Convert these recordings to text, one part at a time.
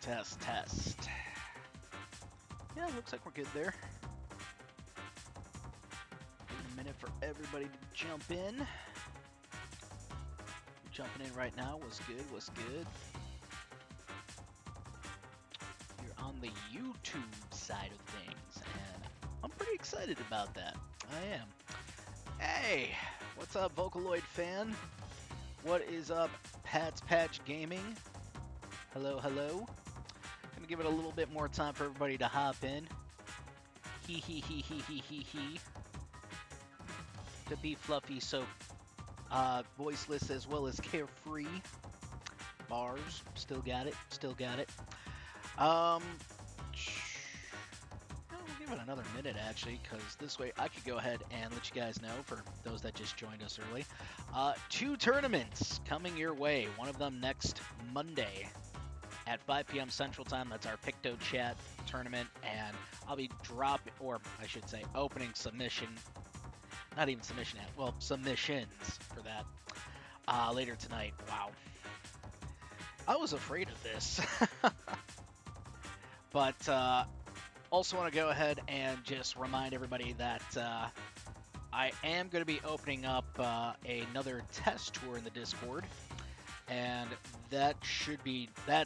Test, test. Yeah, looks like we're good there. Give it a minute for everybody to jump in. Jumping in right now. What's good? What's good? You're on the YouTube side of things, and I'm pretty excited about that. I am. Hey, what's up, Vocaloid fan? What is up, Pat's Patch Gaming? Hello, hello. Gonna give it a little bit more time for everybody to hop in. He. To be fluffy, so voiceless as well as carefree. Bars, still got it, still got it. We'll give it another minute actually, because this way I could go ahead and let you guys know, for those that just joined us early. 2 tournaments coming your way. One of them next Monday at 5 p.m. Central Time. That's our Picto Chat tournament, and I'll be dropping, or I should say, opening submission. Not even submission yet. Well, submissions for that later tonight. Wow. I was afraid of this. But also want to go ahead and just remind everybody that I am going to be opening up another test tour in the Discord. And that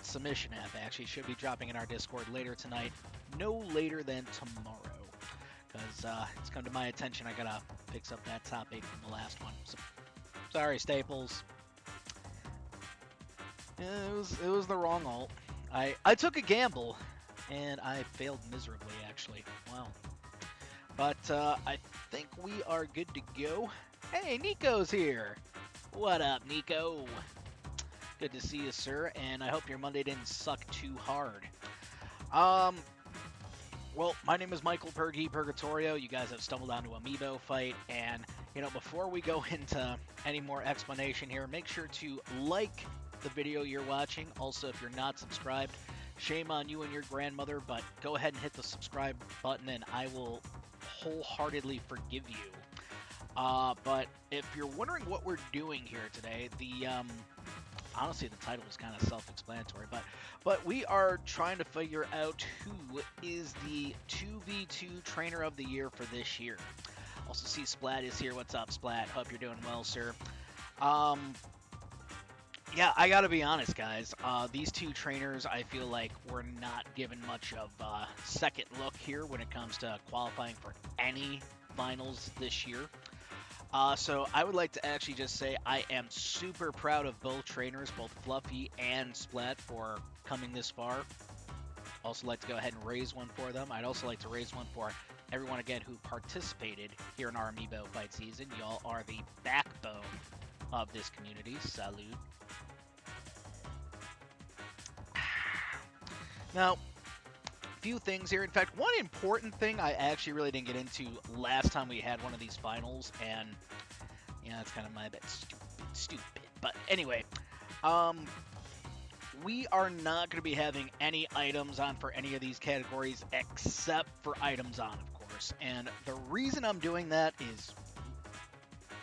submission app actually should be dropping in our Discord later tonight. No later than tomorrow. Because it's come to my attention, I gotta fix up that topic from the last one. So, sorry, Staples. It was the wrong ult. I took a gamble, and I failed miserably, actually. Wow. But I think we are good to go. Hey, Nico's here. What up, Nico? Good to see you, sir, and I hope your Monday didn't suck too hard. Well, my name is Michael Purgatorio. You guys have stumbled onto Amiibofight, and, before we go into any more explanation here, make sure to like the video you're watching. Also, if you're not subscribed, shame on you and your grandmother, but go ahead and hit the subscribe button, and I will wholeheartedly forgive you. But if you're wondering what we're doing here today, honestly, the title is kind of self-explanatory, but we are trying to figure out who is the 2v2 Trainer of the Year for this year. Also see Splat is here. What's up, Splat? Hope you're doing well, sir. Yeah, I gotta be honest, guys. These 2 trainers, I feel like we're not given much of a second look here when it comes to qualifying for any finals this year. So I would like to actually just say I am super proud of both trainers, both Fluffy and Splat, for coming this far. Also like to go ahead and raise one for them. I'd also like to raise one for everyone again who participated here in our Amiibofight season. Y'all are the backbone of this community. Salute. Now, few things here. In fact, one important thing I actually really didn't get into last time we had one of these finals, and it's kind of my bit stupid. But anyway, we are not going to be having any items on for any of these categories except for items on, of course. And the reason I'm doing that is,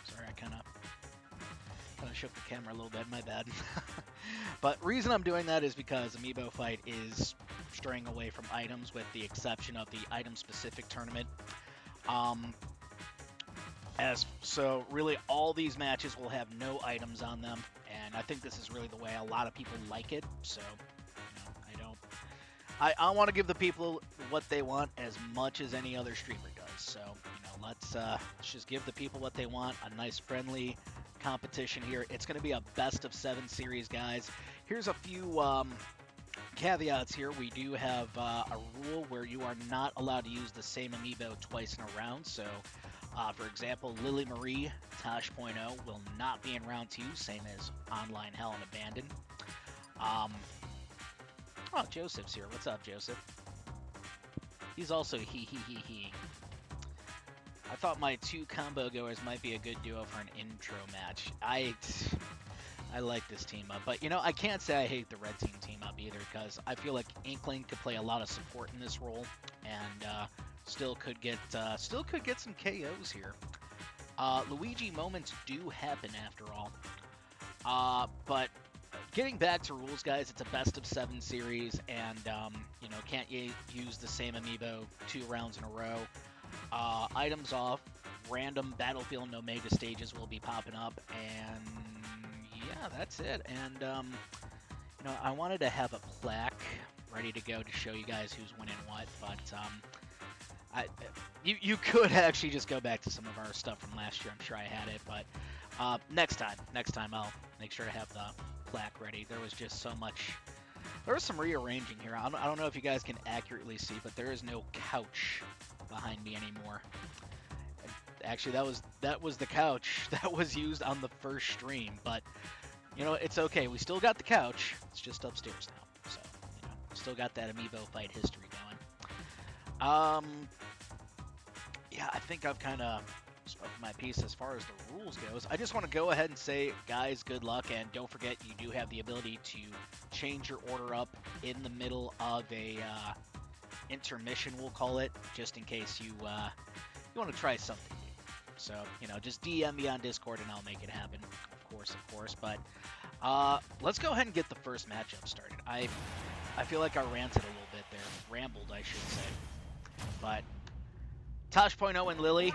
sorry, I kind of shook the camera a little bit, my bad. But reason I'm doing that is because Amiibofight is straying away from items, with the exception of the item-specific tournament. So really all these matches will have no items on them, and I think this is really the way a lot of people like it. So, I want to give the people what they want as much as any other streamer does. So, let's just give the people what they want. A nice, friendly competition here. It's going to be a best of 7 series, guys. Here's a few caveats here. We do have a rule where you are not allowed to use the same amiibo twice in a round. So, for example, Lily Marie Tosh.0 will not be in round 2, same as Online Hell and Abandon. Oh, Joseph's here. What's up, Joseph? He's also he. I thought my 2 combo goers might be a good duo for an intro match. I like this team up, but I can't say I hate the red team up either, because I feel like Inkling could play a lot of support in this role, and still could get some KOs here. Luigi moments do happen after all, but Getting back to rules, guys, it's a best of 7 series, and you know, can't use the same amiibo 2 rounds in a row. Items off, random Battlefield and Omega stages will be popping up, and yeah, that's it. And you know, I wanted to have a plaque ready to go to show you guys who's winning what, but you could actually just go back to some of our stuff from last year. I'm sure I had it, but next time I'll make sure to have the plaque ready. There was just so much. There was some rearranging here. I don't know if you guys can accurately see, but there is no couch behind me anymore. Actually, that was the couch that was used on the first stream, but you know, it's okay. We still got the couch. It's just upstairs now. So, you know, still got that Amiibofight history going. Yeah, I think I've kind of spoken my piece as far as the rules goes. I just want to go ahead and say, guys, good luck, and don't forget you do have the ability to change your order up in the middle of a intermission, we'll call it, just in case you want to try something new. So, you know, just DM me on Discord and I'll make it happen. Of course. But let's go ahead and get the first matchup started. I feel like I ranted a little bit there. Rambled, I should say. But Tosh.0 and Lily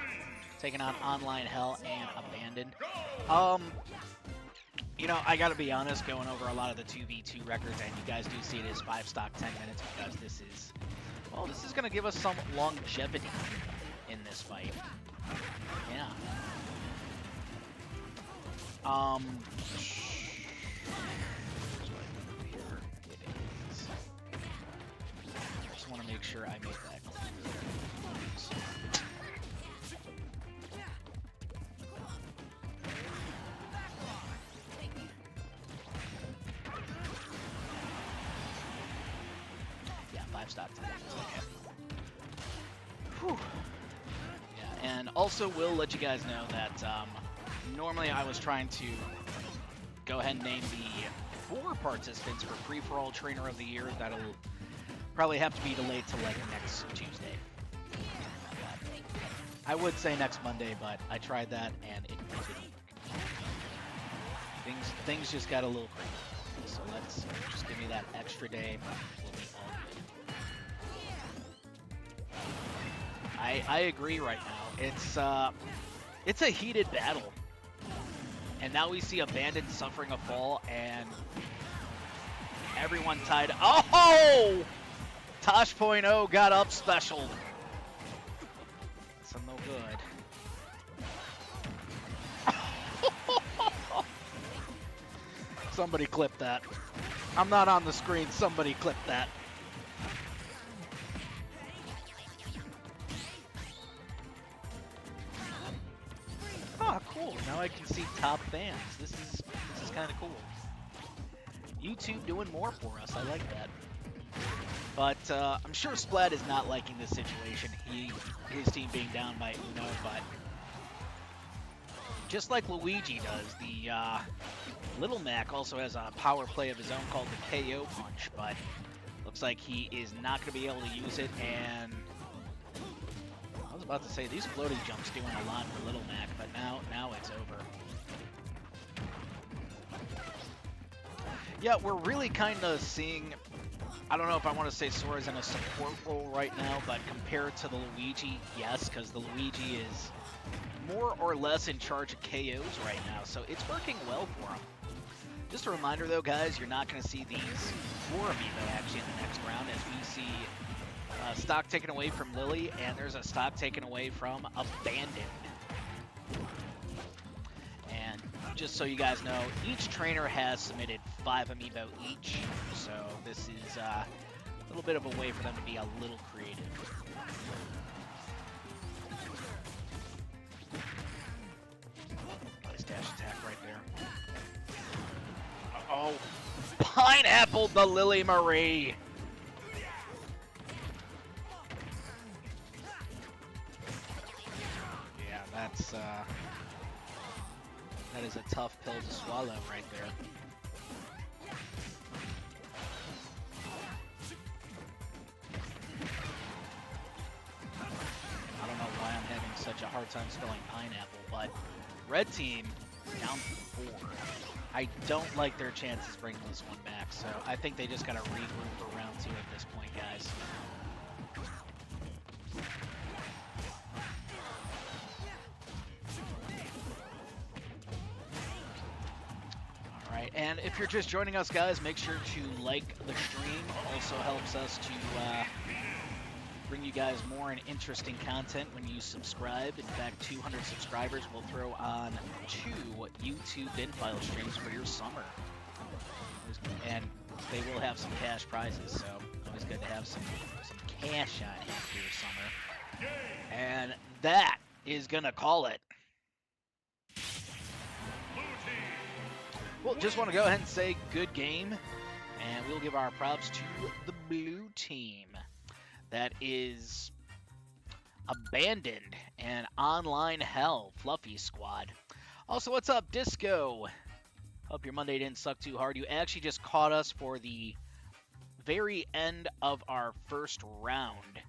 taking on Online Hell and Abandoned. You know, I gotta be honest, going over a lot of the 2v2 records, and you guys do see it is 5 stock 10 minutes, because this is gonna give us some longevity in this fight. Yeah. Just want to make sure I made that clear. Yeah, 5 stock 10 minutes. Okay. Whew. Yeah, and also will let you guys know that normally I was trying to go ahead and name the 4 participants for Free-for-All Trainer of the Year. That'll probably have to be delayed to like next Tuesday. I would say next Monday, but I tried that and it didn't work. Things just got a little crazy. So let's just give me that extra day. We'll be all good. I agree right now. It's a heated battle. And now we see Abandoned suffering a fall, and everyone tied. Oh! Tosh.0 got up special. So no good. Somebody clip that. I'm not on the screen. Somebody clip that. Oh, cool. Now I can see top fans. This is kind of cool. YouTube doing more for us. I like that. But I'm sure Splat is not liking this situation. His team being down by Uno, but just like Luigi does, the Little Mac also has a power play of his own called the KO Punch, but looks like he is not going to be able to use it, and I was about to say, these floating jumps doing a lot for Little Mac, but now it's over. Yeah, we're really kind of seeing, I don't know if I want to say Sora's in a support role right now, but compared to the Luigi, yes, because the Luigi is more or less in charge of KOs right now, so it's working well for him. Just a reminder though, guys, you're not going to see these 4 amiibo actually in the next round, as we see stock taken away from Lily, and there's a stock taken away from Abandoned. And just so you guys know, each trainer has submitted 5 amiibo each, so this is a little bit of a way for them to be a little creative. Nice dash attack right there. Oh, pineapple the Lily Marie. Yeah, that is a tough pill to swallow right there. I don't know why I'm having such a hard time spelling pineapple, but red team Down 4. I don't like their chances bringing this one back, so I think they just got to regroup for round 2 at this point, guys. Alright, and if you're just joining us, guys, make sure to like the stream. Also helps us to bring you guys more and interesting content when you subscribe. In fact, 200 subscribers will throw on 2 YouTube infile streams for your summer. And they will have some cash prizes, so always good to have some cash on hand for your summer. And that is going to call it. Well, just want to go ahead and say good game, and we'll give our props to the blue team. That is Abandoned and Online Hell Fluffy Squad. Also, what's up, Disco? Hope your Monday didn't suck too hard. You actually just caught us for the very end of our first round.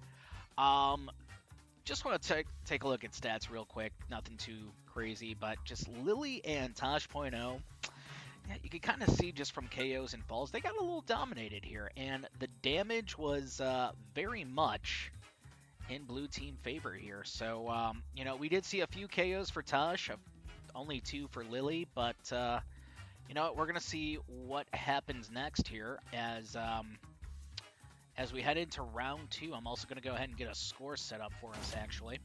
Just want to take a look at stats real quick. Nothing too crazy, but just Lily and Tosh.0. Yeah, you can kind of see just from KOs and falls, they got a little dominated here, and the damage was very much in blue team favor here. So, you know, we did see a few KOs for Tosh, only 2 for Lily, but, you know, we're going to see what happens next here as we head into round 2. I'm also going to go ahead and get a score set up for us, actually.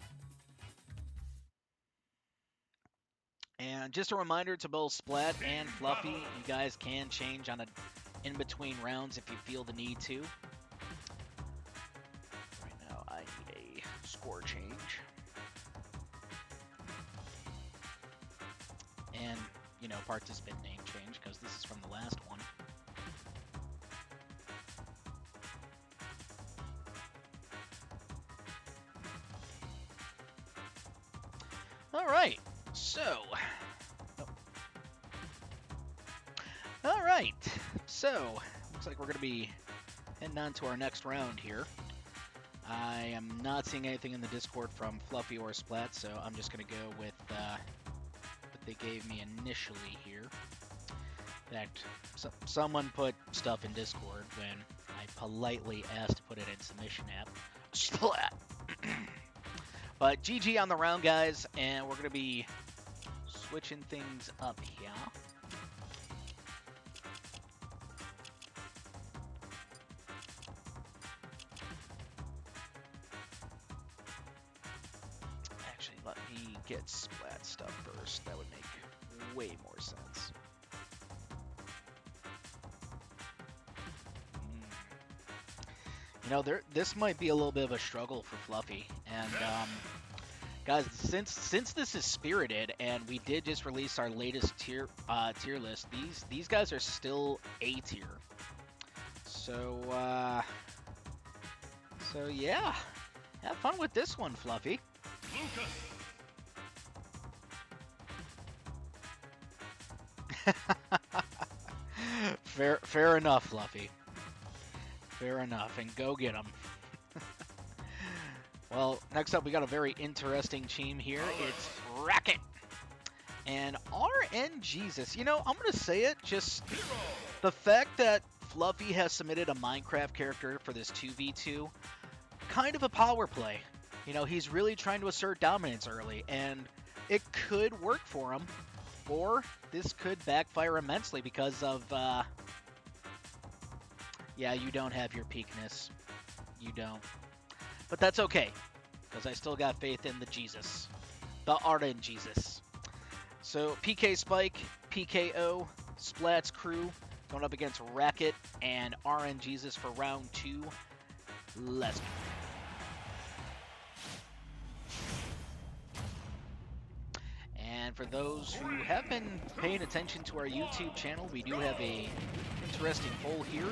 And just a reminder to both Splat and Fluffy, you guys can change on in between rounds if you feel the need to. Right now, I need a score change. And, you know, participant name change, because this is from the last one. All right. So, looks like we're going to be heading on to our next round here. I am not seeing anything in the Discord from Fluffy or Splat, so I'm just going to go with what they gave me initially here. In fact, someone put stuff in Discord when I politely asked to put it in submission app. Splat! But GG on the round, guys, and we're going to be switching things up here. Actually, let me get Splat stuff first. That would make way more sense. You know, this might be a little bit of a struggle for Fluffy, and guys, since this is Spirited, and we did just release our latest tier list, these guys are still A tier. So yeah, have fun with this one, Fluffy. Fair enough, Fluffy. Fair enough, and go get them. Well, next up, we got a very interesting team here. It's Racket and RNGesus. You know, I'm going to say it, just the fact that Fluffy has submitted a Minecraft character for this 2v2, kind of a power play. You know, he's really trying to assert dominance early, and it could work for him, or this could backfire immensely because of, yeah, you don't have your peakness. You don't. But that's okay, because I still got faith in the Jesus. The RNGesus. So, PK Spike, PKO, Splat's crew, going up against Racket and RNGesus for round 2. Let's go. And for those who have been paying attention to our YouTube channel, we do have a interesting poll here.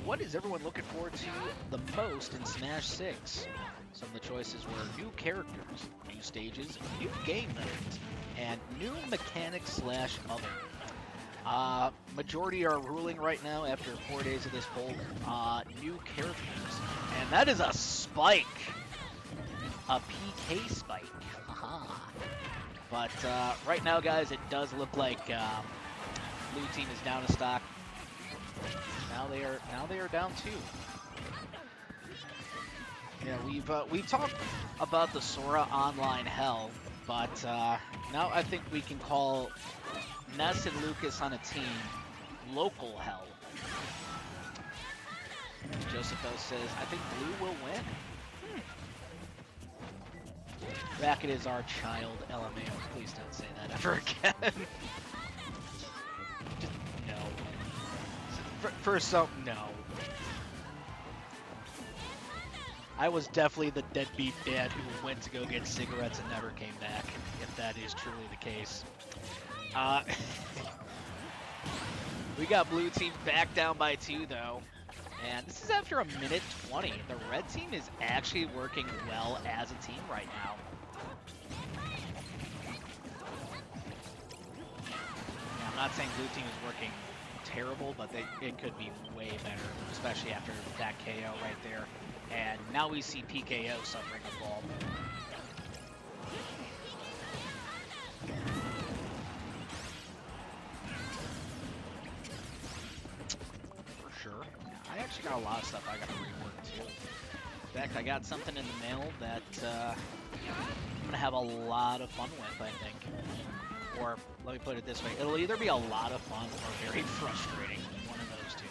What is everyone looking forward to the most in Smash 6? Some of the choices were new characters, new stages, new game modes, and new mechanics / other. Majority are ruling right now after 4 days of this poll. New characters. And that is a spike. A PK spike. Aha. But right now, guys, it does look like blue team is down a stock. Now they are down 2. Yeah, we've talked about the Sora online hell, but now I think we can call Ness and Lucas on a team local hell. Josepho says, I think blue will win. Racket is our child, LMAO. Please don't say that ever again. Just, no. For some, no. I was definitely the deadbeat dad who went to go get cigarettes and never came back, if that is truly the case. We got blue team back down by 2, though. And this is after a minute 20. The red team is actually working well as a team right now. Yeah, I'm not saying blue team is working terrible, but it could be way better, especially after that KO right there. And now we see PKO suffering a fall. For sure. I actually got a lot of stuff I got to rework too. In fact, I got something in the mail that I'm going to have a lot of fun with, I think. Or, let me put it this way, it'll either be a lot of fun or very frustrating. One of those two.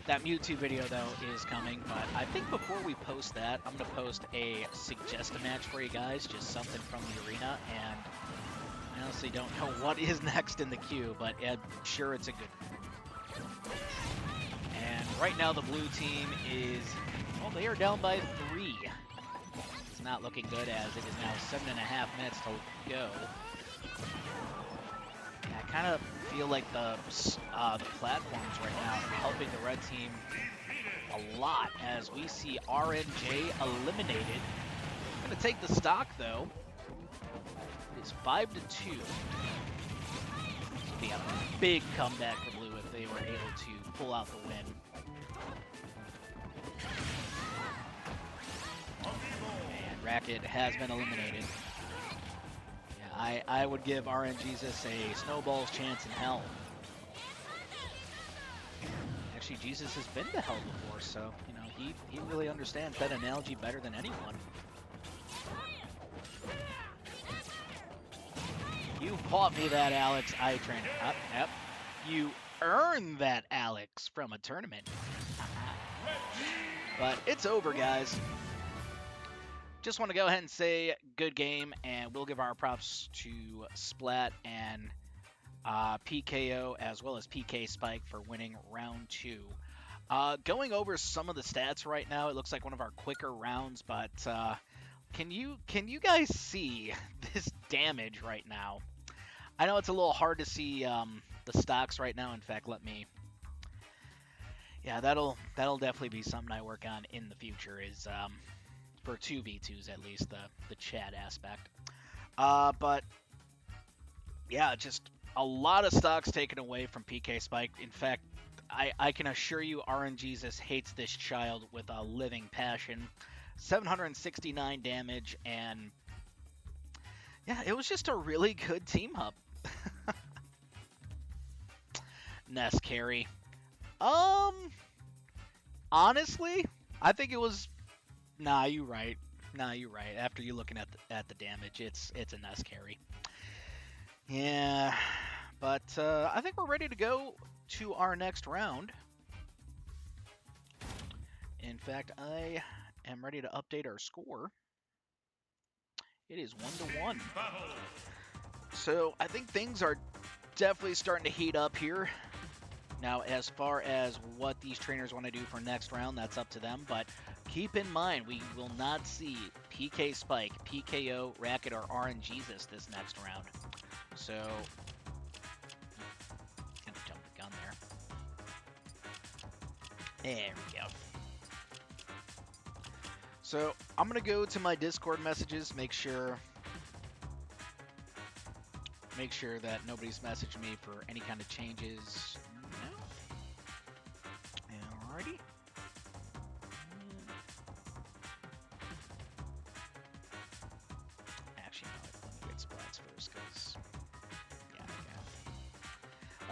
That Mewtwo video, though, is coming, but I think before we post that, I'm going to post a suggest a match for you guys, just something from the arena, and I honestly don't know what is next in the queue, but I'm sure it's a good one. And right now the blue team is, well, they are down by 3. It's not looking good as it is now 7.5 minutes to go. I kind of feel like the platforms right now are helping the red team a lot as we see RNJ eliminated. Going to take the stock though. It is 5-2. This would be a big comeback for blue if they were able to pull out the win. And Racket has been eliminated. I would give RNGesus a snowball's chance in hell. Actually, Jesus has been to hell before, so, you know, he really understands that analogy better than anyone. You bought me that, Alex. I trained up. Yep. You earned that, Alex, from a tournament. But it's over, guys. Just want to go ahead and say good game, and we'll give our props to Splat and PKO as well as PK Spike for winning round 2. Going over some of the stats right now, it looks like one of our quicker rounds, but can you guys see this damage right now? I know it's a little hard to see the stocks right now. In fact, yeah, that'll definitely be something I work on in the future. Is for 2v2s at least, the chat aspect. But yeah, just a lot of stocks taken away from PK Spike. In fact, I can assure you RNGesus hates this child with a living passion. 769 damage, and yeah, it was just a really good team up. Ness carry. Honestly, I think it was. Nah, you're right. After you looking at the damage, it's a Ness carry. Yeah, but I think we're ready to go to our next round. In fact, I am ready to update our score. It is 1-1. So I think things are definitely starting to heat up here. Now, as far as what these trainers want to do for next round, that's up to them. But keep in mind, we will not see PK Spike, PKO, Racket, or RNGesus this next round. So, gonna jump the gun there. There we go. So, I'm gonna go to my Discord messages, make sure that nobody's messaged me for any kind of changes. Alrighty.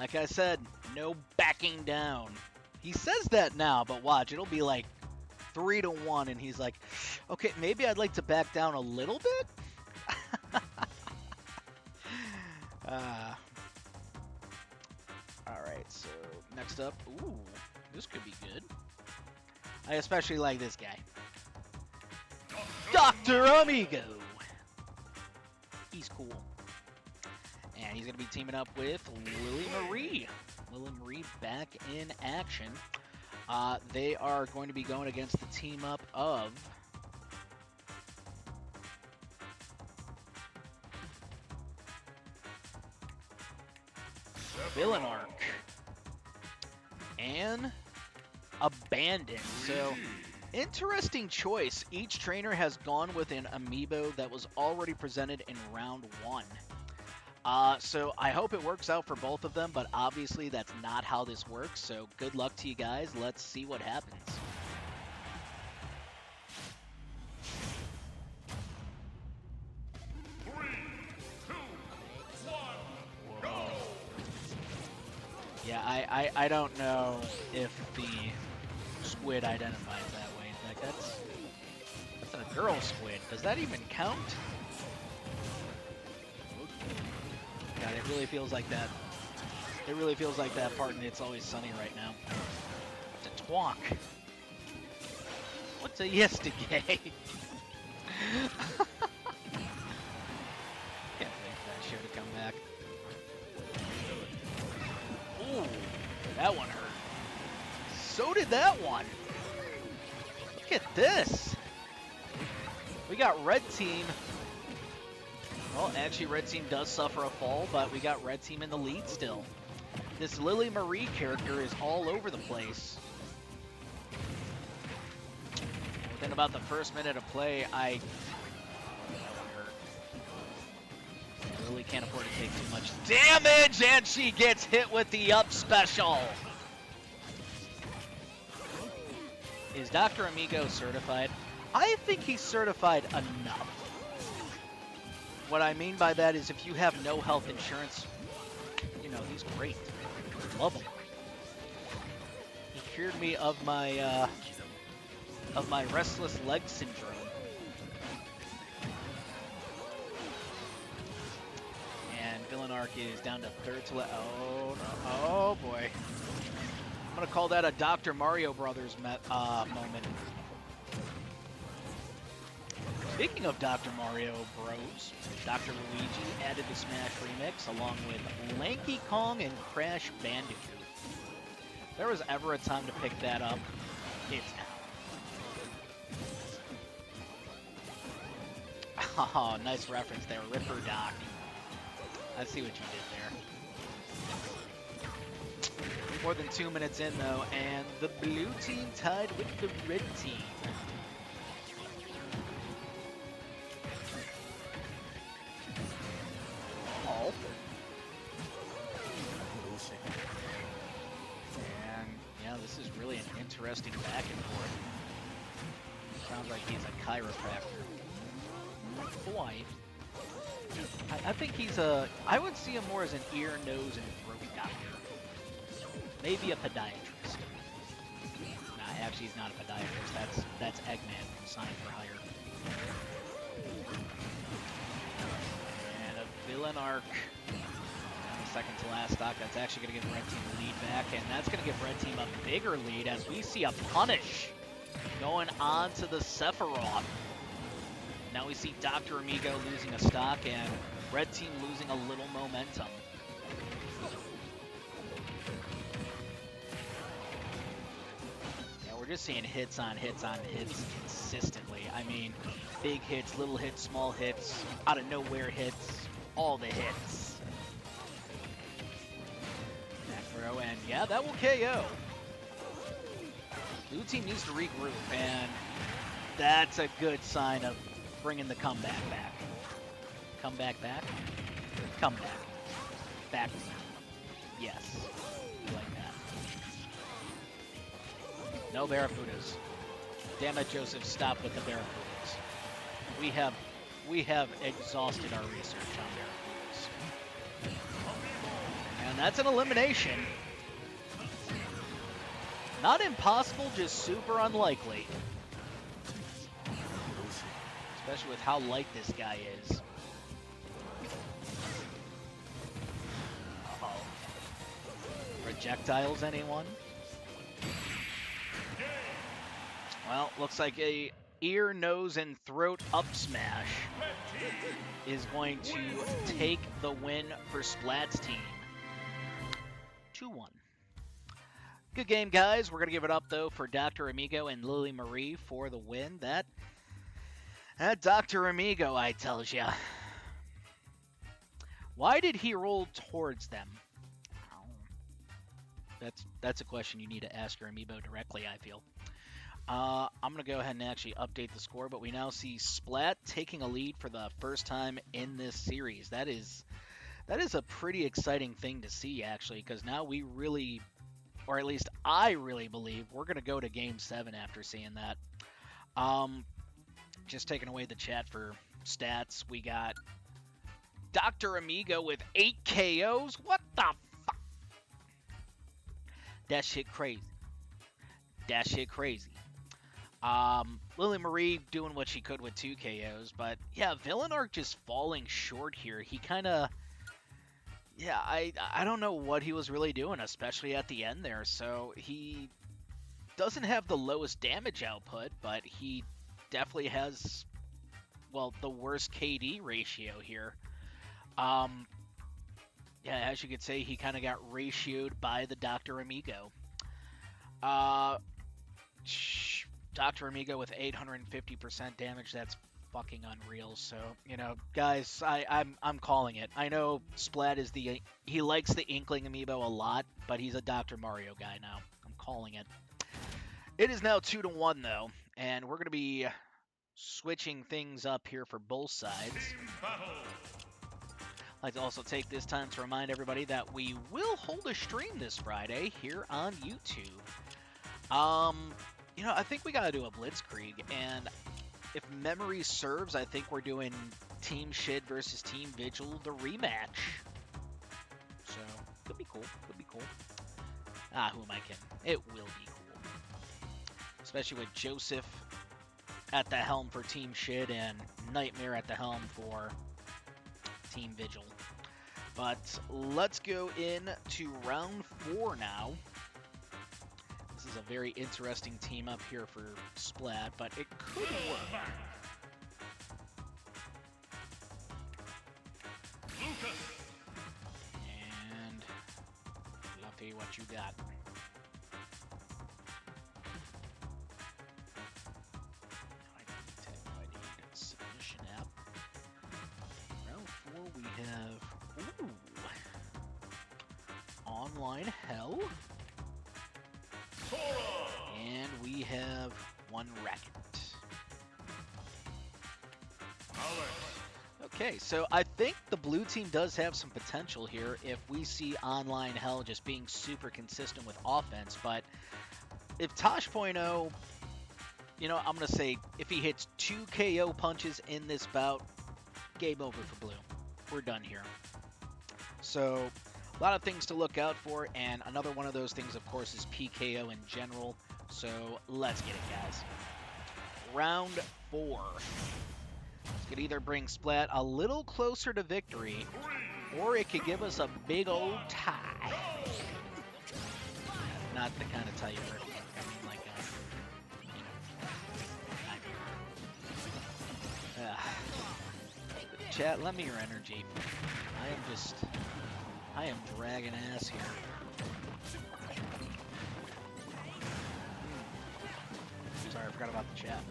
Like I said, no backing down. He says that now, but watch, it'll be like 3-1, and he's like, okay, maybe I'd like to back down a little bit? Alright, so next up, ooh, this could be good. I especially like this guy. Dr. Amigo! He's cool. And he's going to be teaming up with Lily Marie. Lily Marie back in action. They are going to be going against the team up of Villanark and Abandon. So, interesting choice. Each trainer has gone with an amiibo that was already presented in round 1. So I hope it works out for both of them, but obviously that's not how this works. So good luck to you guys. Let's see what happens. Yeah, I don't know if the squid identifies that way. In fact, that's a girl squid. Does that even count? God, it really feels like that. It really feels like that part in It's Always Sunny right now. What's a twonk? What's a yesterday? Can't believe that should have come back. Ooh, that one hurt. So did that one. Look at this. We got red team. Well, actually, red team does suffer a fall, but we got red team in the lead still. This Lily Marie character is all over the place. Within about the first minute of play, that one hurt. Lily can't afford to take too much damage, and she gets hit with the up special. Is Dr. Amigo certified? I think he's certified enough. What I mean by that is if you have no health insurance, you know, he's great. Love him. He cured me of my restless leg syndrome. And Villanark is down to third to left. Oh, no. Oh, boy. I'm going to call that a Dr. Mario Brothers moment. Speaking of Dr. Mario Bros, Dr. Luigi added the Smash remix along with Lanky Kong and Crash Bandicoot. If there was ever a time to pick that up, it's now. Oh, nice reference there, Ripper Doc. I see what you did there. More than 2 minutes in, though, and the blue team tied with the red team. And yeah, this is really an interesting back and forth. Sounds like he's a chiropractor. Not quite. I think he's I would see him more as an ear, nose, and throat doctor. Maybe a podiatrist. Nah, actually he's not a podiatrist. That's Eggman from Sonic for Hire. And a Villanark. Second to last stock. That's actually going to give red team the lead back, and that's going to give red team a bigger lead as we see a punish going on to the Sephiroth. Now we see Dr. Amigo losing a stock and red team losing a little momentum. Yeah, we're just seeing hits on hits on hits consistently. I mean, big hits, little hits, small hits, out of nowhere hits, all the hits. And yeah, that will KO. Blue team needs to regroup, and that's a good sign of bringing the comeback back. Comeback back? Comeback. Back. Yes. Like that. No Barracudas. Damn it, Joseph, stop with the Barracudas. We have exhausted our research on Barracudas. And That's an elimination. Not impossible, just super unlikely. Especially with how light this guy is. Uh-oh. Projectiles, anyone? Well, looks like a ear, nose, and throat up smash is going to take the win for Splat's team. 2-1. Good game, guys. We're going to give it up, though, for Dr. Amigo and Lily Marie for the win. That Dr. Amigo, I tells ya. Why did he roll towards them? That's a question you need to ask your Amiibo directly, I feel. I'm going to go ahead and actually update the score, but we now see Splat taking a lead for the first time in this series. That is a pretty exciting thing to see, actually, because now we really, or at least I really believe, we're going to go to Game 7 after seeing that. Just taking away the chat for stats, we got Dr. Amigo with 8 KOs. What the fuck? That shit crazy. That shit crazy. Lily Marie doing what she could with 2 KOs, but yeah, Villain Arc just falling short here. He kind of, yeah, I don't know what he was really doing, especially at the end there. So he doesn't have the lowest damage output, but he definitely has, well, the worst KD ratio here. Yeah, as you could say, he kind of got ratioed by the Dr. Amigo. Dr. Amigo with 850% damage, that's fucking unreal. So, you know, guys, I'm calling it. I know Splat is he likes the Inkling Amiibo a lot, but he's a Dr. Mario guy now. I'm calling it. It is now 2-1 though, and we're going to be switching things up here for both sides. I'd like to also take this time to remind everybody that we will hold a stream this Friday here on YouTube. You know, I think we got to do a Blitzkrieg, and if memory serves, I think we're doing Team Shid versus Team Vigil, the rematch. So, could be cool, could be cool. Who am I kidding? It will be cool. Especially with Joseph at the helm for Team Shid and Nightmare at the helm for Team Vigil. But let's go into round 4 now. This is a very interesting team up here for Splat, but it could work. And Luffy, what you got? I need submission app. Round 4 we have Online Hell. And we have one racket. Okay, so I think the blue team does have some potential here if we see Online Hell just being super consistent with offense, but if Tosh.0, you know, I'm going to say if he hits 2 KO punches in this bout, game over for blue. We're done here. So a lot of things to look out for, and another one of those things, of course, is PKO in general. So let's get it, guys. Round 4. This could either bring Splat a little closer to victory, or it could give us a big old tie. Not the kind of tie you were, I mean, like, you know, chat, lend me your energy. I am dragging ass here. Sorry, I forgot about the chat.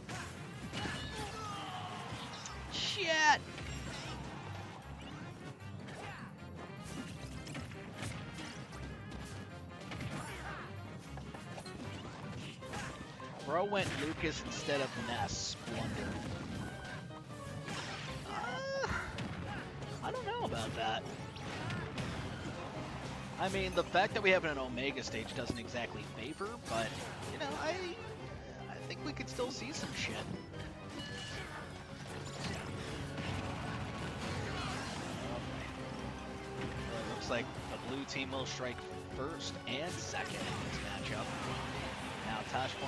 Chat! Bro went Lucas instead of Ness. Blunder. I don't know about that. I mean, the fact that we have an Omega stage doesn't exactly favor, but, you know, I think we could still see some shit. looks like the blue team will strike first and second in this matchup. Now Tosh.0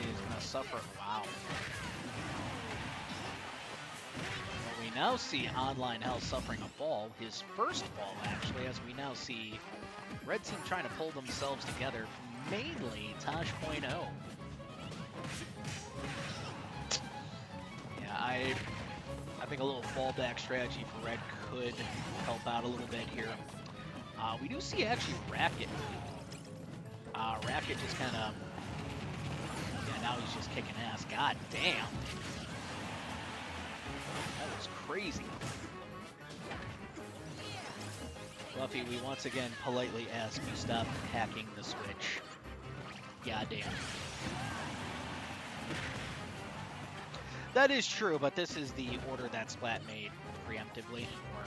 is going to suffer. Wow. Well, we now see Online Hell suffering a fall, his first fall actually, as we now see Red Team trying to pull themselves together, mainly Tosh.0. Yeah, I think a little fallback strategy for Red could help out a little bit here. We do see actually Racket. Racket just kind of, yeah, now he's just kicking ass. God damn. That was crazy. Fluffy, we once again politely ask you stop hacking the Switch. God damn. That is true, but this is the order that Splat made preemptively, or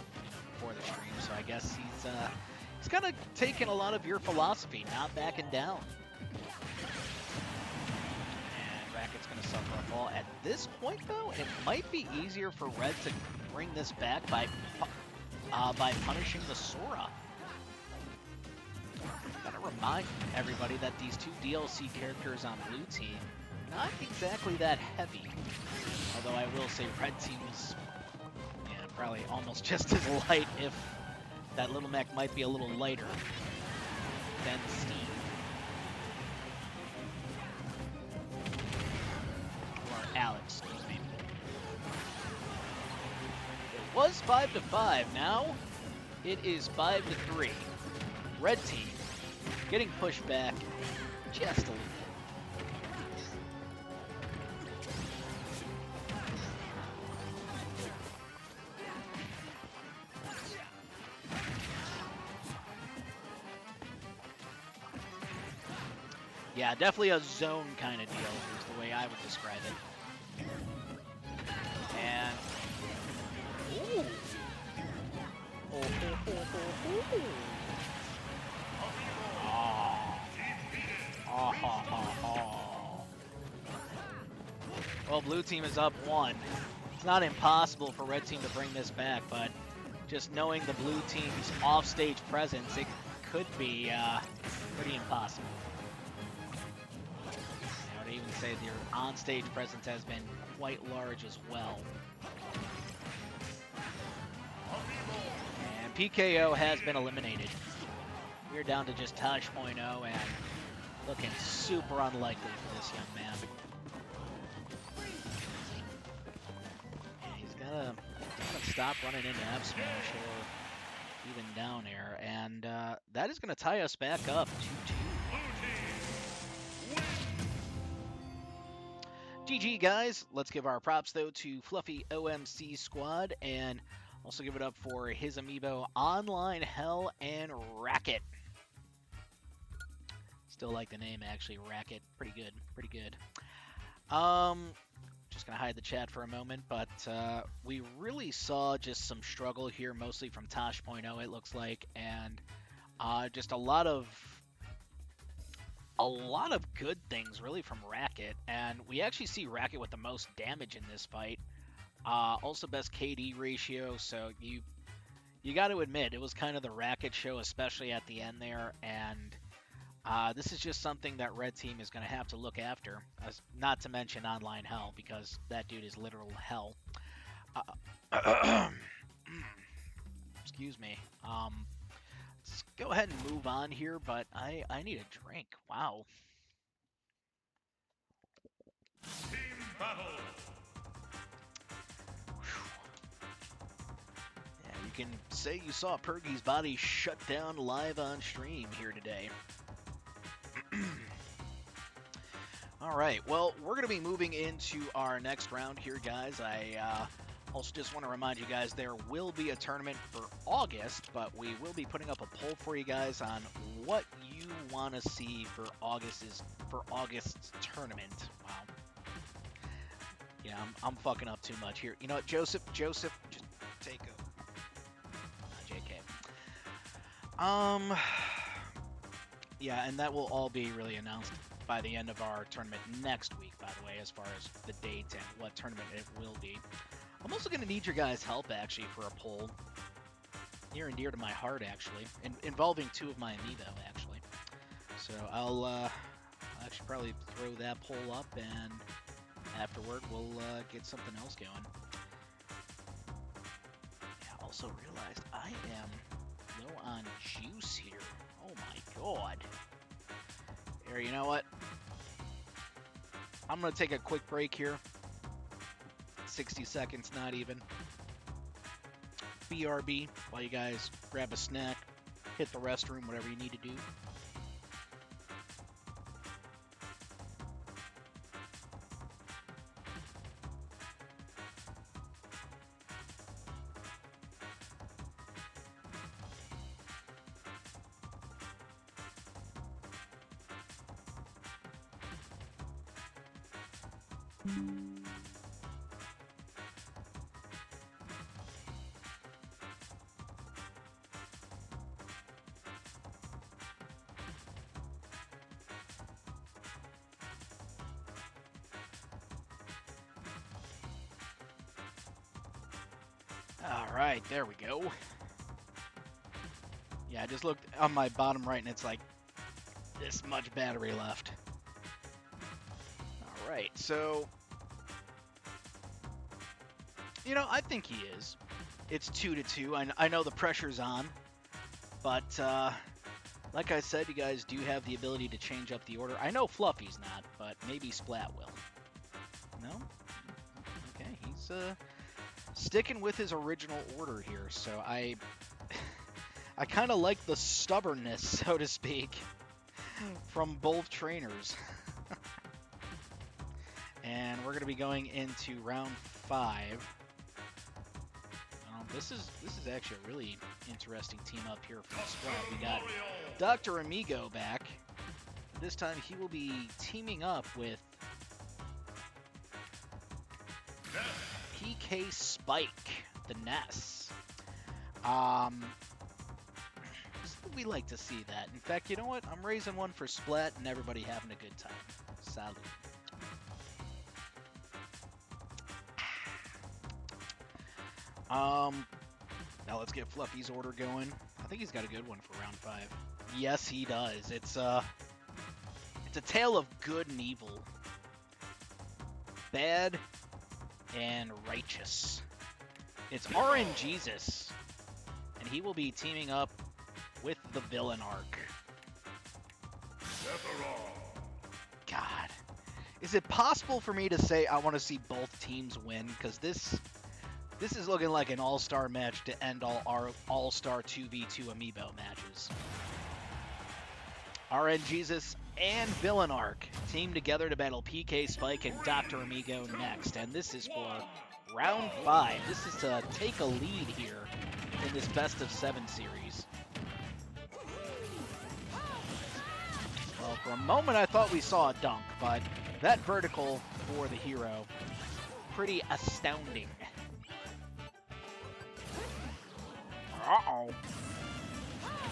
before the stream. So I guess he's kind of taken a lot of your philosophy, not backing down. And Racket's going to suffer a fall. At this point, though, it might be easier for Red to bring this back by punishing the Sora. Gotta remind everybody that these two DLC characters on blue team, not exactly that heavy. Although I will say Red Team's, yeah, probably almost just as light, if that little mech might be a little lighter than Steve. Or Alex, excuse me. It was 5-5, now it is 5-3. Red Team getting pushed back just a little. Yeah, definitely a zone kind of deal is the way I would describe it. And ooh. Well, blue team is up 1. It's not impossible for red team to bring this back, but just knowing the blue team's offstage presence, it could be pretty impossible. I would even say their on-stage presence has been quite large as well. And PKO has been eliminated. We're down to just Tosh.0 and looking super unlikely for this young man. Yeah, he's gotta stop running into F smash or even down air, and that is gonna tie us back up 2-2. GG guys, let's give our props though to Fluffy OMC Squad, and also give it up for his amiibo Online Hell and Racket. Still like the name actually, Racket. Pretty good, pretty good. Just gonna hide the chat for a moment, but we really saw just some struggle here, mostly from Tosh.0 it looks like, and just a lot of good things really from Racket, and we actually see Racket with the most damage in this fight. Also best KD ratio, so you got to admit it was kind of the Racket show, especially at the end there, and this is just something that Red Team is going to have to look after, not to mention Online Hell, because that dude is literal hell. Excuse me. Let's go ahead and move on here, but I need a drink. Wow. Team battle. Yeah, you can say you saw Pergy's body shut down live on stream here today. All right, well, we're going to be moving into our next round here, guys. I also just want to remind you guys there will be a tournament for August, but we will be putting up a poll for you guys on what you want to see for August's tournament. Wow. Yeah, I'm fucking up too much here. You know what, Joseph, just take a JK. Yeah, and that will all be really announced by the end of our tournament next week, by the way, as far as the date and what tournament it will be. I'm also going to need your guys' help, actually, for a poll. near and dear to my heart, actually, involving 2 of my amiibo, actually. So I'll actually probably throw that poll up, and afterward we'll get something else going. Yeah, also realized I am low on juice here. Oh my god. Here, you know what? I'm going to take a quick break here. 60 seconds, not even. BRB, while you guys grab a snack, hit the restroom, whatever you need to do. Alright, there we go. Yeah, I just looked on my bottom right and it's like this much battery left. Alright, so you know, I think he is. It's 2-2. I know the pressure's on, but like I said, you guys do have the ability to change up the order. I know Fluffy's not, but maybe Splat will. No? Okay, he's sticking with his original order here, so I kind of like the stubbornness, so to speak, from both trainers. And we're going to be going into round 5. This is actually a really interesting team up here from Splat. We got Dr. Amigo back. This time he will be teaming up with PK Spike, the Ness. We like to see that. In fact, you know what? I'm raising one for Splat and everybody having a good time. Salud. Now let's get Fluffy's order going. I think he's got a good one for round 5. Yes, he does. It's a tale of good and evil. Bad and righteous. It's RN Jesus, and he will be teaming up with the villain arc. God. Is it possible for me to say I want to see both teams win? Because this is looking like an all-star match to end all our all-star 2v2 amiibo matches. RN Jesus and Villain Arc team together to battle PK Spike and Dr. Amigo next. And this is for round 5. This is to take a lead here in this best of 7 series. Well, for a moment I thought we saw a dunk, but that vertical for the hero, pretty astounding. Uh-oh.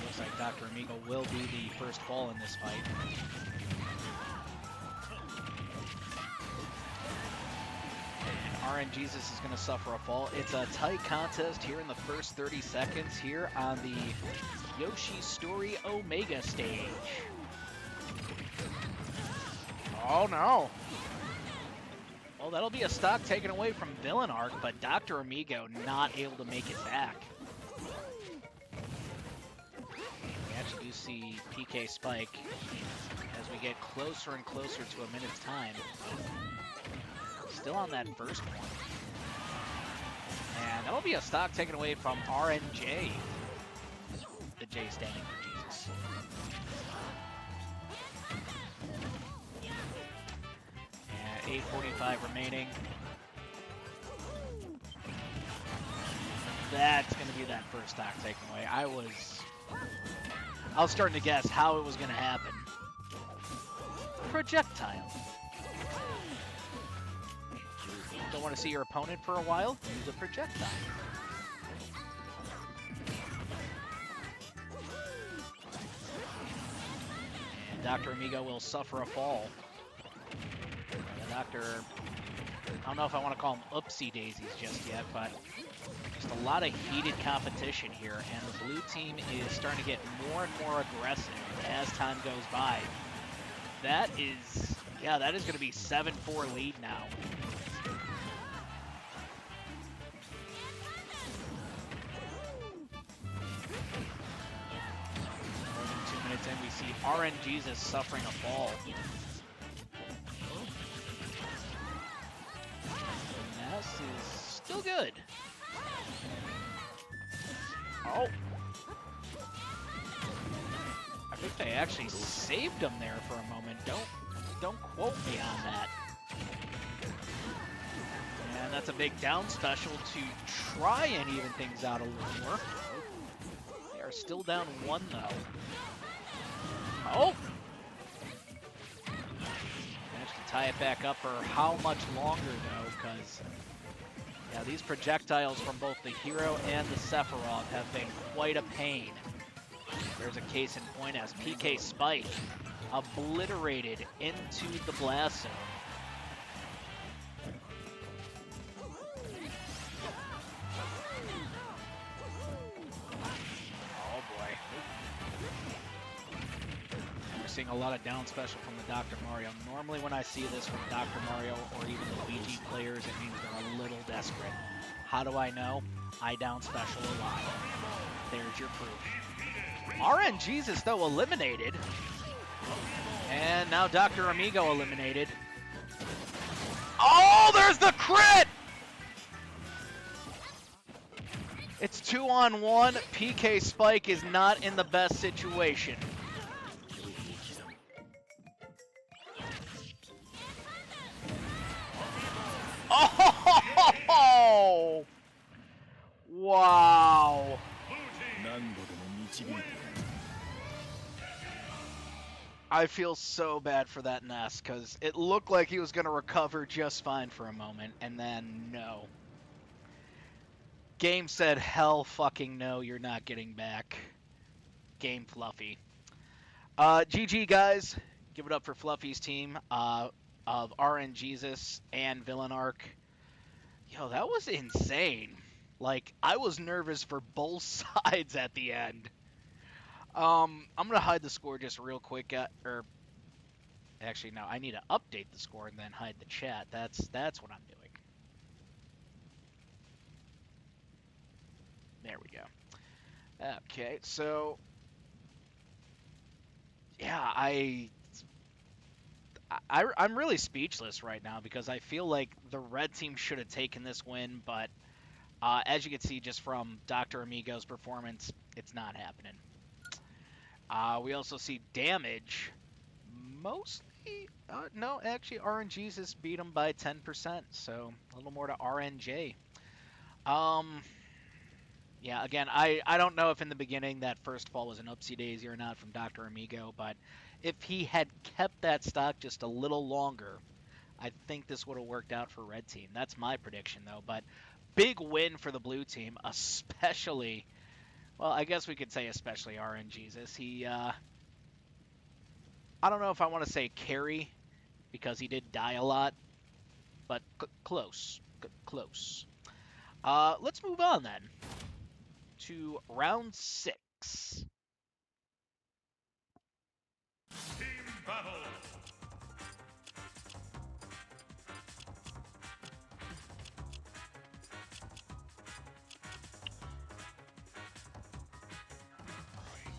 Looks like Dr. Amigo will be the first fall in this fight. And RN Jesus is going to suffer a fall. It's a tight contest here in the first 30 seconds here on the Yoshi's Story Omega stage. Oh no. Well, that'll be a stock taken away from Villain Arc, but Dr. Amigo not able to make it back. We actually do see PK Spike as we get closer and closer to a minute's time. Still on that first one. And that'll be a stock taken away from RNJ. The J standing for Jesus. And 8:45 remaining. That's going to be that first stock taken away. I was starting to guess how it was going to happen. Projectile. Don't want to see your opponent for a while? Use a projectile. And Dr. Amigo will suffer a fall. The Doctor I don't know if I want to call them oopsie daisies just yet, but just a lot of heated competition here, and the blue team is starting to get more and more aggressive as time goes by. That is going to be 7-4 lead now. More than 2 minutes in, we see RNGesus suffering a fall. Ness is still good. Oh. I think they actually saved him there for a moment. Don't quote me on that. And that's a big down special to try and even things out a little more. They are still down 1 though. Oh! Managed to tie it back up for how much longer though, because yeah, these projectiles from both the Hero and the Sephiroth have been quite a pain. There's a case in point as PK Spike obliterated into the blast zone. Oh boy. We're seeing a lot of down special from the Dr. Mario. Normally when I see this from Dr. Mario or even the Luigi players, it means they're a little desperate. How do I know? I down special a lot. There's your proof. RNGesus, though, eliminated. And now Dr. Amigo eliminated. Oh, there's the crit! It's 2-on-1. PK Spike is not in the best situation. Oh! Wow. I feel so bad for that Ness, because it looked like he was going to recover just fine for a moment, and then no. Game said, hell fucking no, you're not getting back. Game Fluffy. GG, guys. Give it up for Fluffy's team of RNGesus and Villain Arc. Yo, that was insane. Like, I was nervous for both sides at the end. I'm going to hide the score just real quick. Actually, no, I need to update the score and then hide the chat. That's what I'm doing. There we go. Okay, so yeah, I'm really speechless right now because I feel like the red team should have taken this win, but as you can see just from Dr. Amigo's performance, it's not happening. We also see damage, mostly, no, actually RNGesus beat him by 10%, so a little more to RNJ. Yeah, again, I don't know if in the beginning that first fall was an oopsie daisy or not from Dr. Amigo, but if he had kept that stock just a little longer, I think this would have worked out for red team. That's my prediction, though, but big win for the blue team, especially... Well, I guess we could say especially RNGesus. He, I don't know if I want to say carry, because he did die a lot, but close. Close. Let's move on, then, to round 6. Team battle.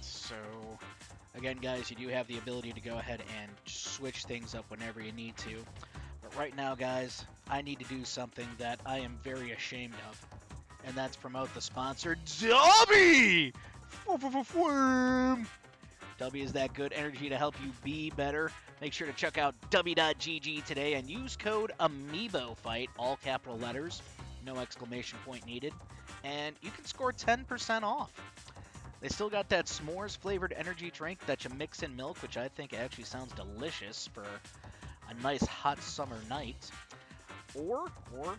So, again, guys, you do have the ability to go ahead and switch things up whenever you need to. But right now, guys, I need to do something that I am very ashamed of. And that's promote the sponsor, Dubby! Dubby is that good energy to help you be better. Make sure to check out Dubby.gg today and use code Amiibofight, all capital letters, no exclamation point needed. And you can score 10% off. They still got that s'mores flavored energy drink that you mix in milk, which I think actually sounds delicious for a nice hot summer night. Or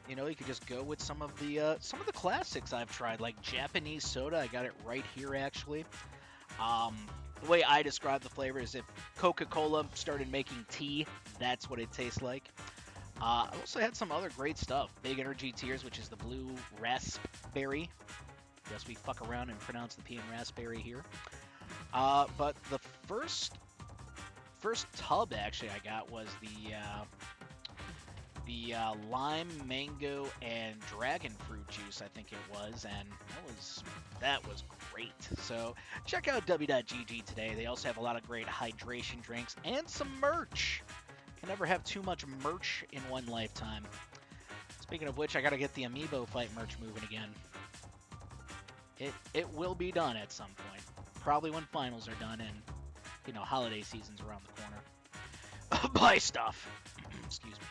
you know, you could just go with some of the classics I've tried, like Japanese soda. I got it right here actually. The way I describe the flavor is if Coca-Cola started making tea, that's what it tastes like. I also had some other great stuff. Big Energy Tears, which is the blue raspberry. Yes, we fuck around and pronounce the P in raspberry here. But the first tub actually I got was the lime, mango, and dragon fruit juice, I think it was, and that was great. So check out w.gg today. They also have a lot of great hydration drinks and some merch. Can never have too much merch in one lifetime. Speaking of which, I gotta get the Amiibofight merch moving again. It will be done at some point. Probably when finals are done and, you know, holiday season's around the corner. Buy stuff. Excuse me.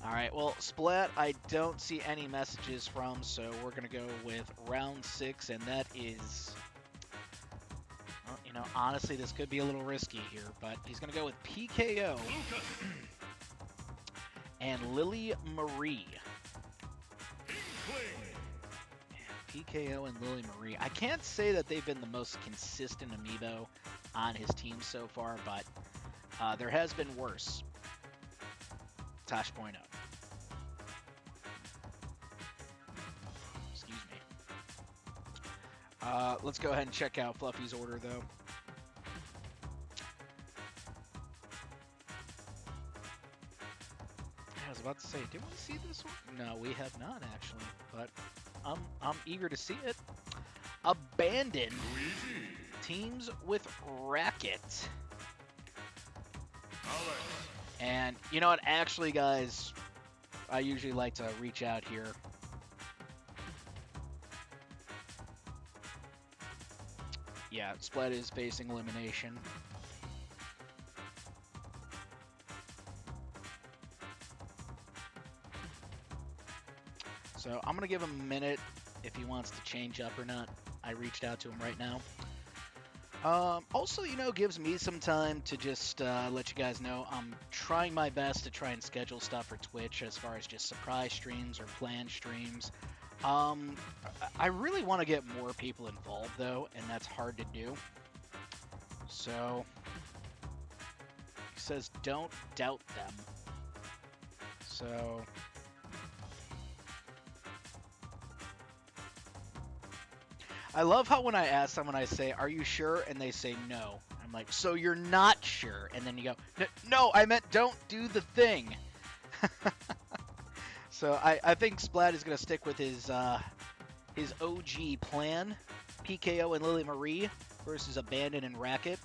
Alright, well, Splat, I don't see any messages from, so we're going to go with round 6, and that is... Well, you know, honestly, this could be a little risky here, but he's going to go with PKO and Lily Marie. PKO and Lily Marie. I can't say that they've been the most consistent amiibo on his team so far, but there has been worse. Tosh.0. Excuse me. Let's go ahead and check out Fluffy's order, though. I was about to say, did we see this one? No, we have not, actually, but I'm eager to see it. Abandoned teams with Racket. And you know what? Actually, guys, I usually like to reach out here. Yeah, Splat is facing elimination. So I'm going to give him a minute if he wants to change up or not. I reached out to him right now. Also, you know, gives me some time to just let you guys know I'm trying my best to try and schedule stuff for Twitch as far as just surprise streams or planned streams. I really want to get more people involved, though, and that's hard to do. So, he says don't doubt them. So... I love how when I ask someone, I say, are you sure? And they say no. I'm like, so you're not sure. And then you go, no, I meant don't do the thing. So I think Splat is going to stick with his OG plan. PKO and Lily Marie versus Abandon and Racket.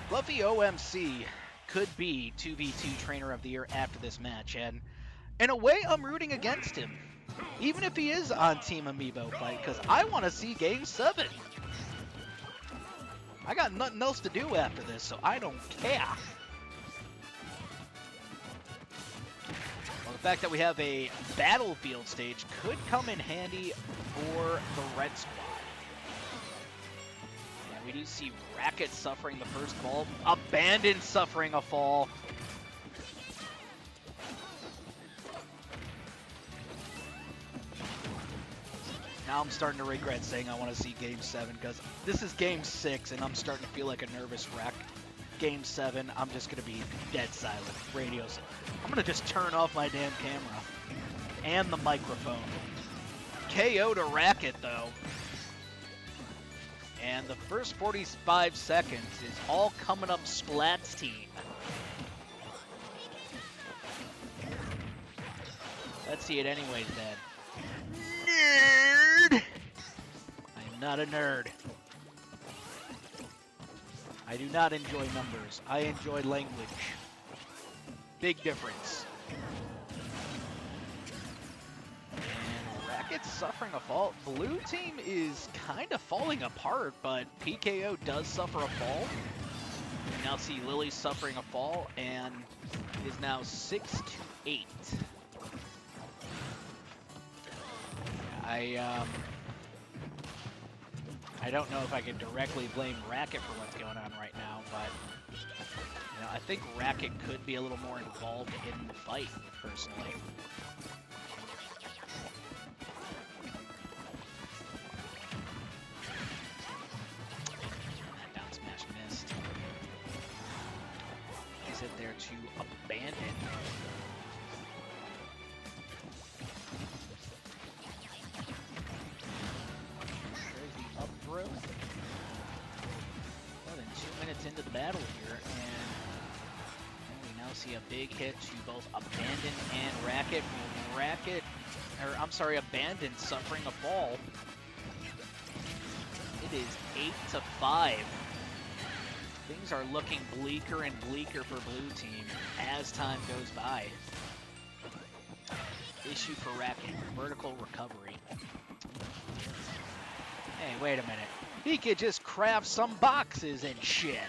Fluffy OMC could be 2v2 Trainer of the Year after this match. And in a way, I'm rooting against him. Even if he is on Team Amiibofight, because I want to see Game 7. I got nothing else to do after this, so I don't care. Well, the fact that we have a battlefield stage could come in handy for the Red Squad. And we do see Racket suffering the first fall, Abandon suffering a fall. Now I'm starting to regret saying I want to see Game 7 because this is Game 6 and I'm starting to feel like a nervous wreck. Game 7, I'm just going to be dead silent. Radios. I'm going to just turn off my damn camera and the microphone. KO to Racket, though. And the first 45 seconds is all coming up Splat's team. Let's see it anyways, then. Nerd! I am not a nerd. I do not enjoy numbers. I enjoy language. Big difference. And Racket's suffering a fall. Blue team is kind of falling apart, but PKO does suffer a fall. We now see Lily suffering a fall and is now 6-8. I don't know if I can directly blame Racket for what's going on right now, but you know, I think Racket could be a little more involved in the fight, personally. Down smash missed. brings it there to abandon. There's the up throw. More than 2 minutes into the battle here, and we now see a big hit to both Abandon and Racket. Abandon suffering a fall. It is 8-5. Things are looking bleaker and bleaker for Blue Team as time goes by. Issue for Racket, vertical recovery. Hey, wait a minute. He could just craft some boxes and shit.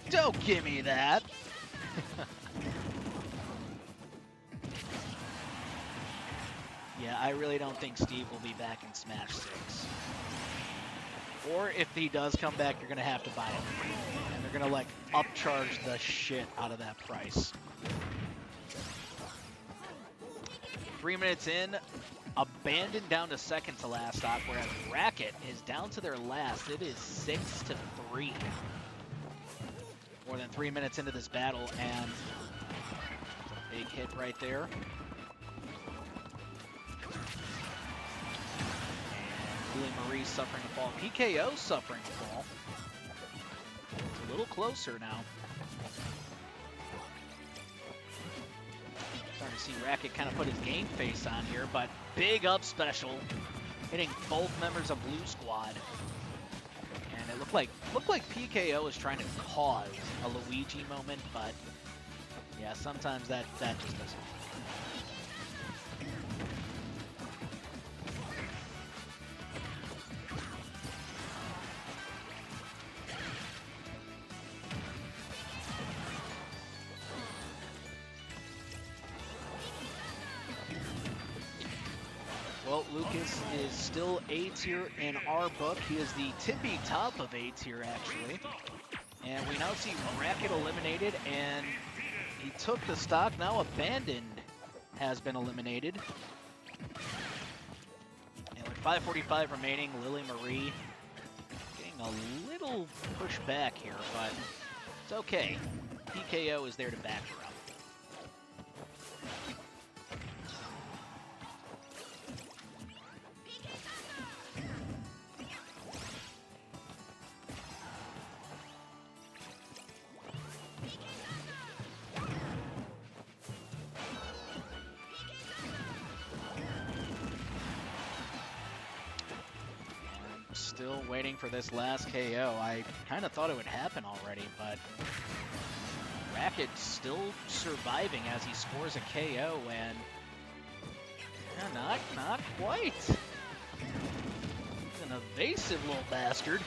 Don't give me that. Yeah, I really don't think Steve will be back in Smash 6. Or if he does come back, you're going to have to buy it. And they're going to, like, upcharge the shit out of that price. 3 minutes in, Abandon down to second to last stock, whereas Racket is down to their last. It is 6-3. More than 3 minutes into this battle, and big hit right there. Lily Marie suffering a fall. PKO suffering a fall. It's a little closer now. Starting to see Racket kind of put his game face on here, but big up special, hitting both members of Blue Squad. And it looked like PKO is trying to cause a Luigi moment, but yeah, sometimes that just doesn't. Well, Lucas is still A tier in our book. He is the tippy top of A tier, actually. And we now see Racket eliminated, and he took the stock. Now Abandoned has been eliminated. And with 5:45 remaining, Lily Marie getting a little push back here, but it's okay. PKO is there to back her up. Still waiting for this last KO. I kind of thought it would happen already, but Racket still surviving as he scores a KO, and yeah, not quite. He's an evasive little bastard.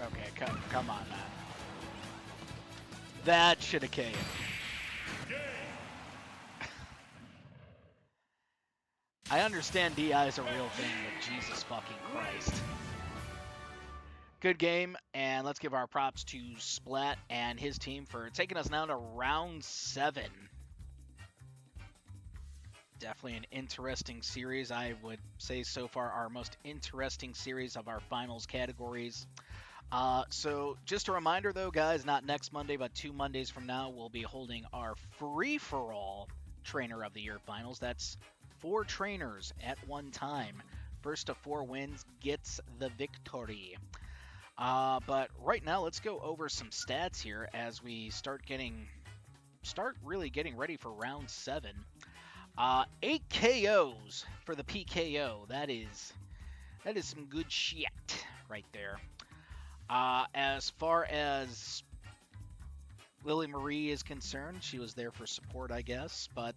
Okay, come on, man. That should have KO'd. I understand DI is a real thing, but Jesus fucking Christ. Good game, and let's give our props to Splat and his team for taking us now to round 7. Definitely an interesting series. I would say so far our most interesting series of our finals categories. So just a reminder though, guys, not next Monday, but 2 Mondays from now, we'll be holding our free-for-all Trainer of the Year finals. That's 4 trainers at one time. First to 4 wins gets the victory. But right now, let's go over some stats here as we start really getting ready for round 7. 8 KOs for the PKO. That is some good shit right there. As far as Lily Marie is concerned, she was there for support, I guess. But,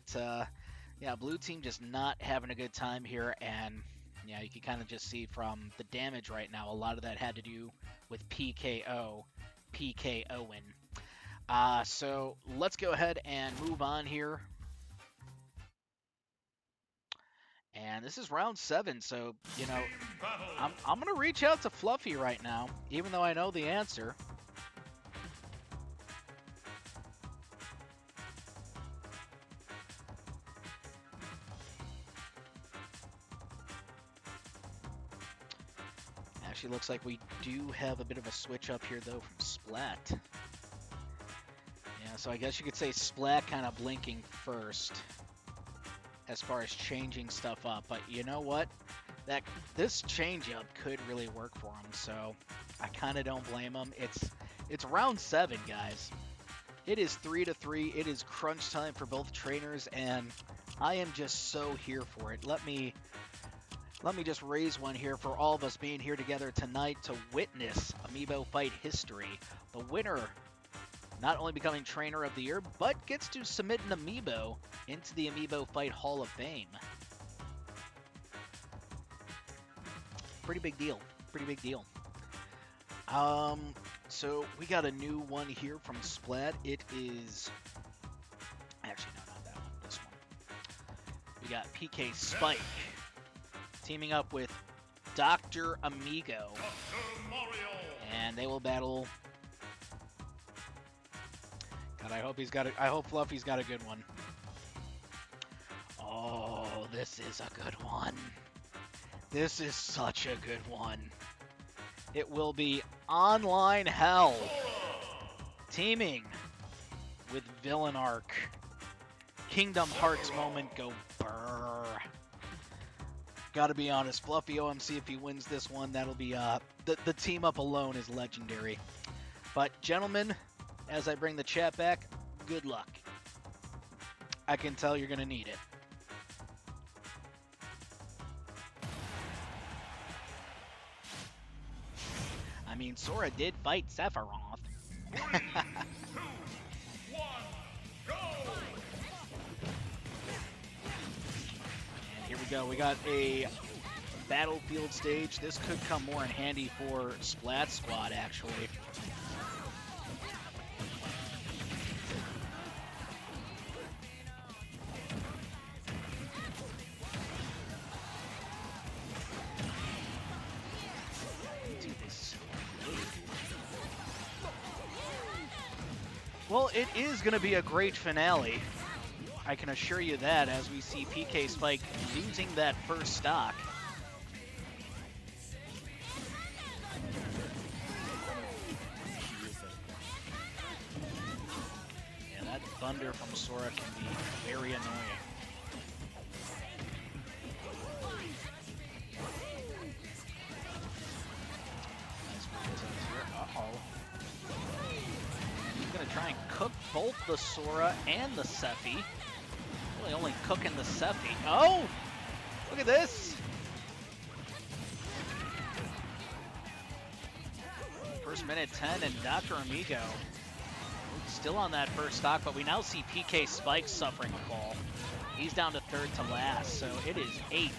yeah, Blue Team just not having a good time here. And, yeah, you can kind of just see from the damage right now, a lot of that had to do with PKOing. So let's go ahead and move on here. And this is round 7, so, you know, I'm going to reach out to Fluffy right now, even though I know the answer. Actually, looks like we do have a bit of a switch up here, though, from Splat. Yeah, so I guess you could say Splat kind of blinking first as far as changing stuff up. But you know what? This change-up could really work for him, so I kind of don't blame him. It's round 7, guys. It is 3-3. It is crunch time for both trainers, and I am just so here for it. Let me just raise one here for all of us being here together tonight to witness Amiibofight history. The winner not only becoming Trainer of the Year, but gets to submit an Amiibo into the Amiibofight Hall of Fame. Pretty big deal. Pretty big deal. So we got a new one here from Splat. It is... Actually, no, not that one. This one. We got PK Spike teaming up with Dr. Amigo. And they will battle... God, I hope Fluffy's got a good one. Oh, this is a good one. This is such a good one. It will be Online Hell teaming with Villain Arc. Kingdom Hearts moment go brrr. Gotta be honest, Fluffy OMC, if he wins this one, that'll be, the team up alone is legendary. But, gentlemen, as I bring the chat back, good luck. I can tell you're gonna need it. I mean, Sora did fight Sephiroth. 3, 2, 1, go! And here we go. We got a battlefield stage. This could come more in handy for Splat Squad, actually. Well, it is going to be a great finale. I can assure you that, as we see PK Spike losing that first stock. Yeah, that thunder from Sora can be very annoying. Uh-oh. Try and cook both the Sora and the Sephi. Really only cooking the Sephi. Oh! Look at this! First minute 10 and Dr. Amigo still on that first stock, but we now see PK Spike suffering a fall. He's down to third to last, so it is 8-8.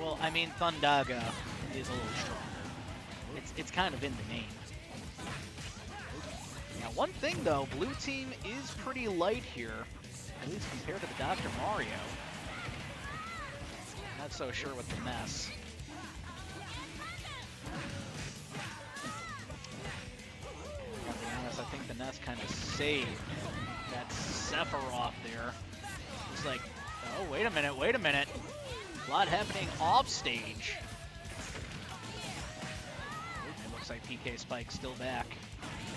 Well, I mean, Thundaga is a little stronger. It's kind of in the name. Now, one thing, though, blue team is pretty light here, at least compared to the Dr. Mario. Not so sure with the mess. I'll be honest, I think the Ness kind of saved that Sephiroth there. It's like, oh, wait a minute, wait a minute. A lot happening off stage. It looks like PK Spike still back.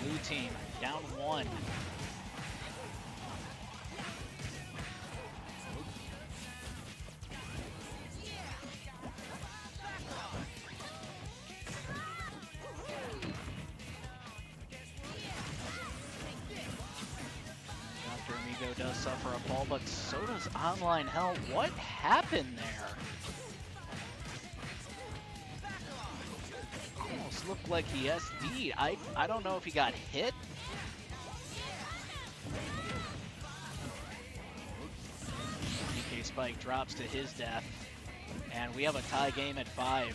Blue team down 1. Dr. Amigo does suffer a fall, but so does Online Hell. What happened there? Almost looked like he SD'd. I don't know if he got hit. PK Spike drops to his death. And we have a tie game at 5.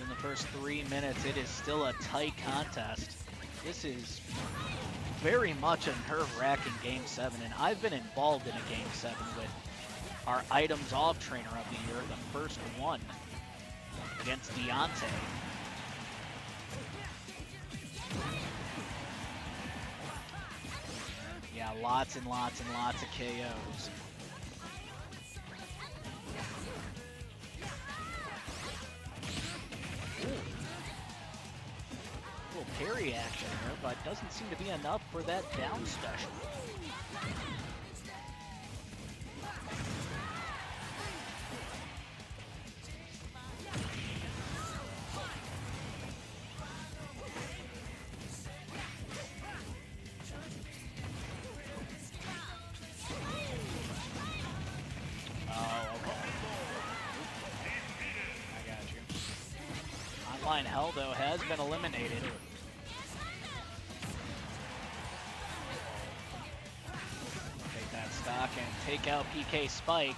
In the first 3 minutes, it is still a tight contest. This is very much a nerve-wracking Game 7, and I've been involved in a Game 7 with our Items Off Trainer of the Year, the first one against Deontay. Yeah, lots and lots and lots of KOs. Little parry action there, but doesn't seem to be enough for that down special. Hell, though, has been eliminated. Take that stock and take out PK Spike.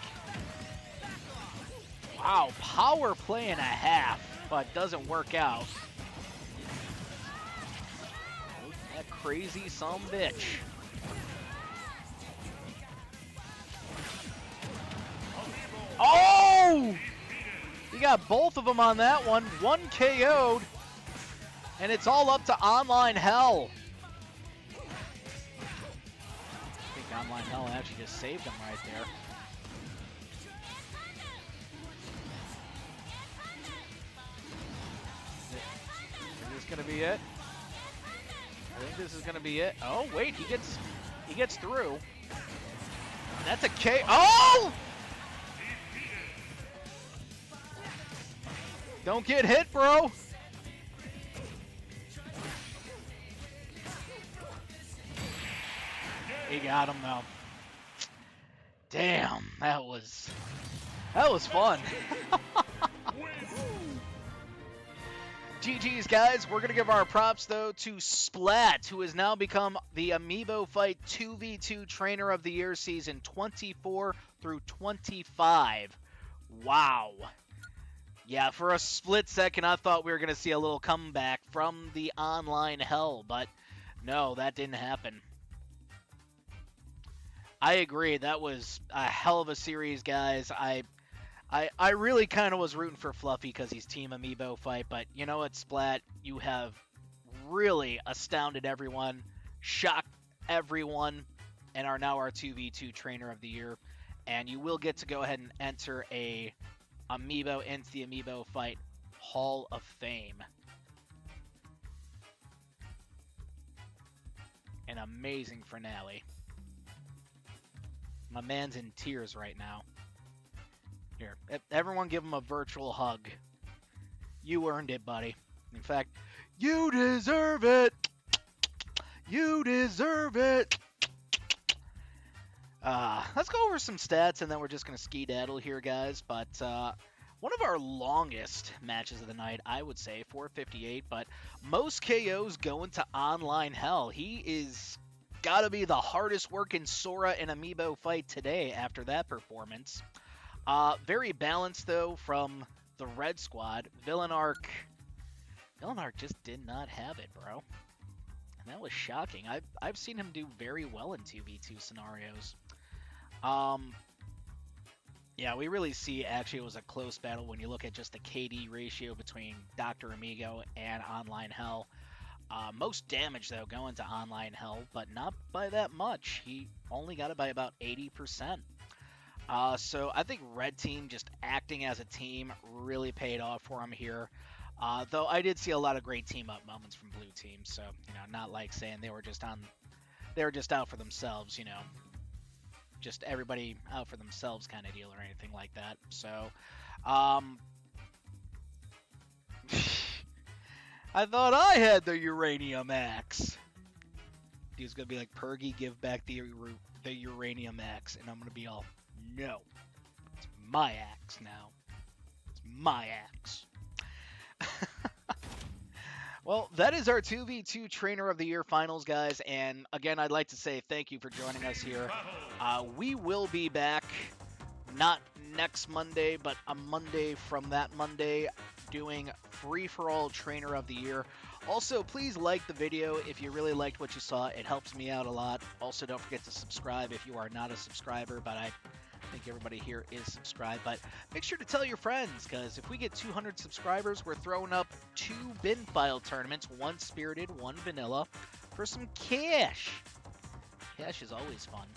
Wow, power play and a half, but doesn't work out. That crazy bitch. Oh! He got both of them on that one. One KO'd. And it's all up to Online Hell. I think Online Hell actually just saved him right there. Is this gonna be it? I think this is gonna be it. Oh wait, he gets through. That's a K. Oh! Don't get hit, bro. He got him though. Damn, that was fun. GG's, guys. We're gonna give our props though to Splat, who has now become the Amiibofight 2v2 Trainer of the Year season 24 through 25. Wow. Yeah, for a split second, I thought we were going to see a little comeback from the Online Hell, but no, that didn't happen. I agree. That was a hell of a series, guys. I really kind of was rooting for Fluffy because he's Team Amiibofight, but you know what, Splat? You have really astounded everyone, shocked everyone, and are now our 2v2 Trainer of the Year. And you will get to go ahead and enter a Amiibo into the Amiibofight Hall of Fame. An amazing finale. My man's in tears right now. Here, everyone give him a virtual hug. You earned it, buddy. In fact, you deserve it. You deserve it. Let's go over some stats, and then we're just going to ski-daddle here, guys. But one of our longest matches of the night, I would say, 458. But most KOs going to Online Hell. He is got to be the hardest-working Sora in Amiibofight today after that performance. Very balanced, though, from the Red Squad. Villanark just did not have it, bro. And that was shocking. I've seen him do very well in 2v2 scenarios. Yeah, we really see actually it was a close battle when you look at just the KD ratio between Dr. Amigo and Online Hell. Most damage, though, going to Online Hell, but not by that much. He only got it by about 80%. So I think Red Team just acting as a team really paid off for him here. Though I did see a lot of great team-up moments from Blue Team, so, you know, not like saying they were just out for themselves, you know. Just everybody out for themselves kind of deal or anything like that. So, I thought I had the Uranium Axe. Dude's going to be like, Pergy, give back the Uranium Axe. And I'm going to be all, no. It's my axe now. It's my axe. Well, that is our 2v2 Trainer of the Year finals, guys. And again, I'd like to say thank you for joining us here. We will be back, not next Monday, but a Monday from that Monday, doing free-for-all Trainer of the Year. Also, please like the video if you really liked what you saw. It helps me out a lot. Also, don't forget to subscribe if you are not a subscriber, but I think everybody here is subscribed. But make sure to tell your friends, because if we get 200 subscribers, we're throwing up 2 bin file tournaments, one spirited, one vanilla, for some cash. Yeah, she's always fun.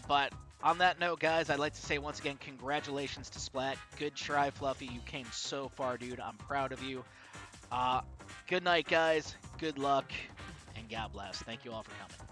But on that note, guys, I'd like to say once again, congratulations to Splat. Good try, Fluffy. You came so far, dude. I'm proud of you. Good night, guys. Good luck, and God bless. Thank you all for coming.